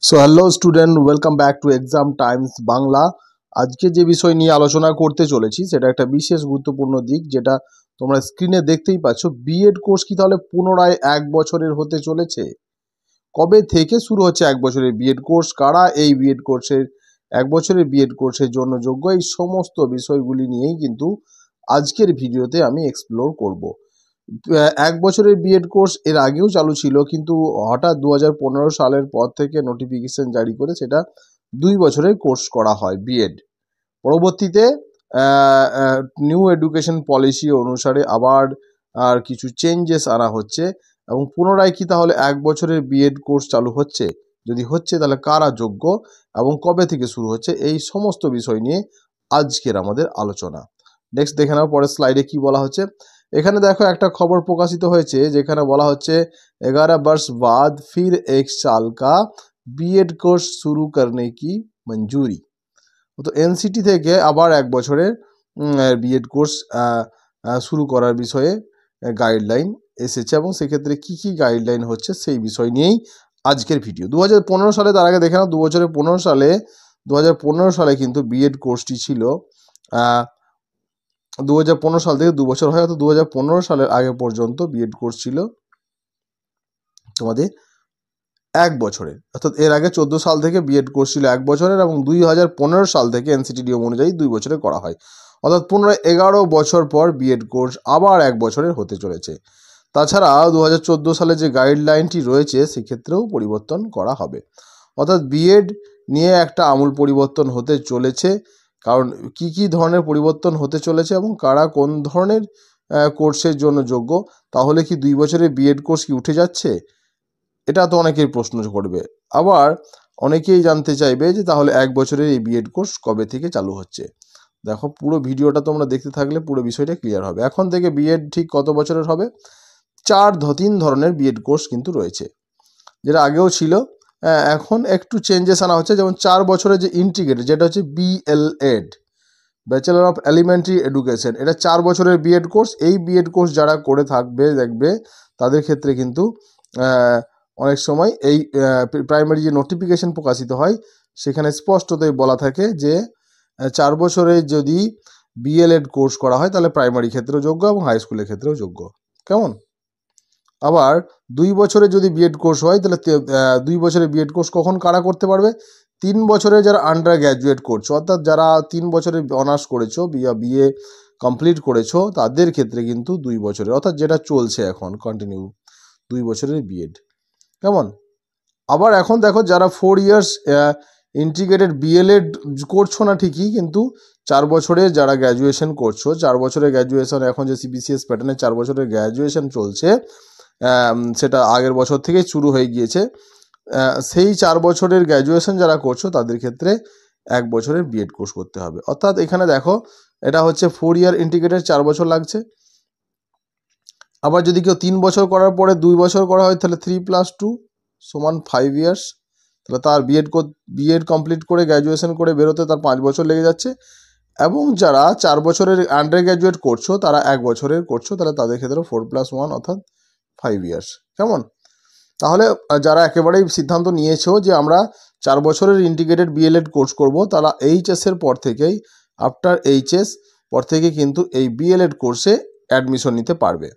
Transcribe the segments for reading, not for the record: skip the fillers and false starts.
So hello student, welcome back to exam Times Bangla. আজকে যে বিষয় নিয়ে আলোচনা করতে চলেছি সেটা একটা বিশেষ গুরুত্বপূর্ণ দিক, যেটা তোমরা স্ক্রিনে দেখতেই পাচ্ছ। বিএড কোর্স কি তাহলে পুনরায় 1 বছরের হতে চলেছে? কবে থেকে শুরু হচ্ছে 1 বছরের বিএড কোর্স? কারা এই বিএড কোর্সের 1 বছরের বিএড কোর্সের জন্য যোগ্য? এই সমস্ত বিষয়গুলি নিয়েই কিন্তু আজকের ভিডিওতে আমি এক্সপ্লোর করব। 1 বছরের বিএড কোর্স এর আগেও চালু ছিল, কিন্তু হঠাৎ 2015 সালের পর থেকে নোটিফিকেশন জারি করে সেটা 2 বছরের কোর্স করা হয় বিএড। পরবর্তীতে নিউ এডুকেশন পলিসি অনুসারে আবার আর কিছু চেঞ্জেস আনা হচ্ছে, এবং পুনরায় কি তাহলে 1 বছরের বিএড কোর্স চালু হচ্ছে? যদি হচ্ছে তাহলে কারা যোগ্য এবং কবে থেকে শুরু হচ্ছে? এই সমস্ত বিষয় নিয়ে আজকের আমাদের আলোচনা। নেক্সট দেখে নাও পরের স্লাইডে কি বলা হচ্ছে। এখানে দেখো একটা খবর প্রকাশিত হয়েছে, যেখানে বলা হচ্ছে 11 वर्ष बाद फिर 1 साल का बीएड কোর্স শুরু করনে কি মঞ্জুরি। তো এনসিটি থেকে আবার 1 বছরের বিএড কোর্স শুরু করার বিষয়ে গাইডলাইন এসেছে, এবং সেক্ষেত্রে কি কি গাইডলাইন হচ্ছে সেই বিষয় নিয়েই আজকের ভিডিও। 2015 সালে, তার আগে দেখে নাও 2015 সালে কিন্তু বিএড কোর্সটি ছিল 2015 সাল থেকে 2 বছর হয়, অর্থাৎ 2015 সালের আগে পর্যন্ত বিএড কোর্স ছিল তোমাদের 1 বছরের। অর্থাৎ এর আগে 14 সাল থেকে বিএড কোর্স ছিল 1 বছরের, এবং 2015 সাল থেকে এনসিটি নিয়ম অনুযায়ী 2 বছরে করা হয়। অর্থাৎ 11 বছর পর বিএড কোর্স আবার 1 বছরের হতে চলেছে। তাছাড়া 2014 সালে যে গাইডলাইনটি রয়েছে সেক্ষেত্রেও পরিবর্তন করা হবে। অর্থাৎ বিএড নিয়ে একটা আমূল পরিবর্তন হতে চলেছে। কারণ কি কি ধরনের পরিবর্তন হতে চলেছে এবং কারা কোন ধরনের কোর্সের জন্য যোগ্য? তাহলে কি 2 বছরের বিএড কোর্স কি উঠে যাচ্ছে? এটা তো অনেকেই প্রশ্ন করবে। আবার অনেকেই জানতে চাইবে যে তাহলে 1 বছরের এই বিএড কোর্স কবে থেকে চালু হচ্ছে। দেখো, পুরো ভিডিওটা তোমরা দেখতে থাকলে পুরো বিষয়টা ক্লিয়ার হবে। এখন থেকে বিএড ঠিক কত বছরের হবে? 3 ধরনের বিএড কোর্স কিন্তু রয়েছে, যেটা আগেও ছিল। এখন একটু চেঞ্জেস আনা হচ্ছে, যেমন 4 বছরের যে ইন্টিগ্রেটেড, যেটা হচ্ছে BElEd, bachelor of elementary education, এটা 4 বছরের বিএড কোর্স। এই বিএড কোর্স যারা করে থাকবে দেখবে তাদের ক্ষেত্রে কিন্তু অনেক সময় এই প্রাইমারি যে নোটিফিকেশন প্রকাশিত হয় সেখানে স্পষ্টতই বলা থাকে যে 4 বছরের যদি বিএলএড কোর্স করা হয় তাহলে প্রাইমারি ক্ষেত্রেও যোগ্য এবং হাই স্কুলের ক্ষেত্রেও যোগ্য। কেমন? আবার 2 বছরের যদি বিএড কোর্স হয় তাহলে 2 বছরের বিএড কোর্স কখন কারা করতে পারবে? 3 বছরের যারা আন্ডার গ্র্যাজুয়েট করছো, অর্থাৎ যারা 3 বছরের অনার্স করেছো, বিএ কমপ্লিট করেছো, তাদের ক্ষেত্রে কিন্তু 2 বছরের, অর্থাৎ যেটা চলছে এখন কন্টিনিউ 2 বছরের বিএড। কেমন? আবার এখন দেখো, যারা 4 ইয়ার্স ইন্টিগ্রেটেড বিএলএড করছো না ঠিকই, কিন্তু 4 বছরের যারা গ্র্যাজুয়েশন করছো, 4 বছরের গ্র্যাজুয়েশন, এখন যে সিবিসিএস প্যাটার্নে 4 বছরের গ্র্যাজুয়েশন চলছে, সেটা আগের বছর থেকেই শুরু হয়ে গিয়েছে। সেই 4 বছরের গ্র্যাজুয়েশন যারা করছো তাদের ক্ষেত্রে 1 বছরের বিএড কোর্স করতে হবে। অর্থাৎ এখানে দেখো, এটা হচ্ছে 4 ইয়ার ইন্টিগ্রেটেড, 4 বছর লাগছে। আবার যদি কেউ 3 বছর করার পরে 2 বছর করা হয় তাহলে 3 + 2 = 5 ইয়ার্স। তাহলে তার বিএড কমপ্লিট করে গ্র্যাজুয়েশন করে বেরোতে তার 5 বছর লেগে যাচ্ছে। এবং যারা 4 বছরের আন্ডার গ্র্যাজুয়েট করছো, তারা 1 বছরের করছো, তাহলে তাদের ক্ষেত্রে 4 + 1 অর্থাৎ 5 ইয়ার্স। কেমন? তাহলে যারা একেবারেই সিদ্ধান্ত নিয়েছো যে আমরা 4 বছরের ইন্টিগ্রেটেড বিএলএড কোর্স করব, তারা এইচএসের পর থেকেই, আফটার এইচএস পর থেকে কিন্তু এই বিএলএড কোর্সে অ্যাডমিশন নিতে পারবে।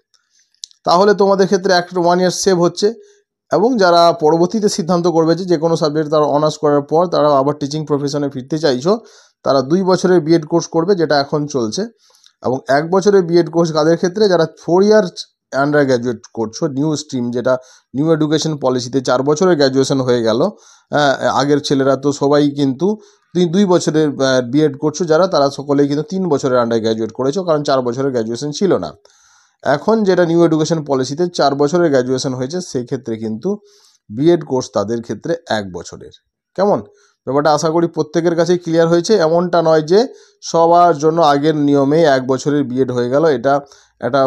তাহলে তোমাদের ক্ষেত্রে 1 ইয়ার সেভ হচ্ছে। এবং যারা পরবর্তীতে সিদ্ধান্ত করবে যে কোনো সাবজেক্ট তারা অনার্স করার পর তারা আবার টিচিং প্রফেশনে ফিরতে চাইছো, তারা 2 বছরের বিএড কোর্স করবে, যেটা এখন চলছে। এবং 1 বছরের বিএড কোর্স কাদের ক্ষেত্রে? যারা 4 ইয়ার্স আন্ডার গ্র্যাজুয়েট করছো, নিউ স্ট্রিম, যেটা নিউ এডুকেশন পলিসিতে 4 বছরের গ্র্যাজুয়েশন হয়ে গেল। আগের ছেলেরা তো সবাই কিন্তু 2 বছরের বিএড করছো, যারা তারা সকলেই কিন্তু 3 বছরের আন্ডার গ্র্যাজুয়েট করেছো, কারণ 4 বছরের গ্র্যাজুয়েশন ছিল না। এখন যেটা নিউ এডুকেশন পলিসিতে 4 বছরের গ্র্যাজুয়েশন হয়েছে, সেই ক্ষেত্রে কিন্তু বিএড কোর্স তাদের ক্ষেত্রে 1 বছরের। কেমন? ব্যাপারটা আশা করি প্রত্যেকের কাছেই ক্লিয়ার হয়েছে। এমনটা নয় যে সবার জন্য আগের নিয়মেই 1 বছরের বিএড হয়ে গেল। এটা একটা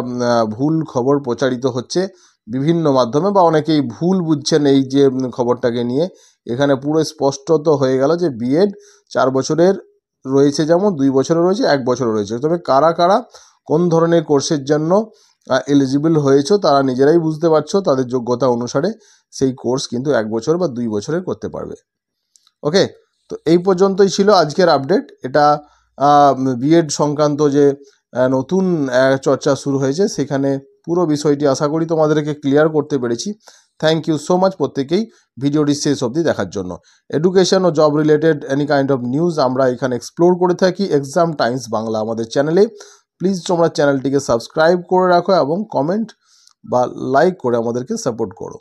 ভুল খবর প্রচারিত হচ্ছে বিভিন্ন মাধ্যমে, বা অনেকেই ভুল বুঝছেন এই যে খবরটাকে নিয়ে। এখানে পুরো স্পষ্টত হয়ে গেল যে বিএড 4 বছরের রয়েছে, যেমন 2 বছরের রয়েছে, 1 বছরের রয়েছে। তবে কারা কারা কোন ধরনের কোর্সের জন্য এলিজিবল হয়েছো তারা নিজেরাই বুঝতে পারছো। তাদের যোগ্যতা অনুসারে সেই কোর্স কিন্তু 1 বছর বা 2 বছরের করতে পারবে। ওকে, তো এই পর্যন্তই ছিল আজকের আপডেট। এটা বিএড সংক্রান্ত যে নতুন চর্চা শুরু হয়েছে সেখানে পুরো বিষয়টি আশা করি তোমাদেরকে ক্লিয়ার করতে পেরেছি। থ্যাংক ইউ সো মাচ প্রত্যেকেই ভিডিওটি শেষ অবধি দেখার জন্য। এডুকেশন ও job related any kind of news আমরা এখানে এক্সপ্লোর করে থাকি এক্সাম টাইমস বাংলা আমাদের চ্যানেলে। প্লিজ তোমরা চ্যানেলটিকে সাবস্ক্রাইব করে রাখো এবং কমেন্ট বা লাইক করে আমাদেরকে সাপোর্ট করো।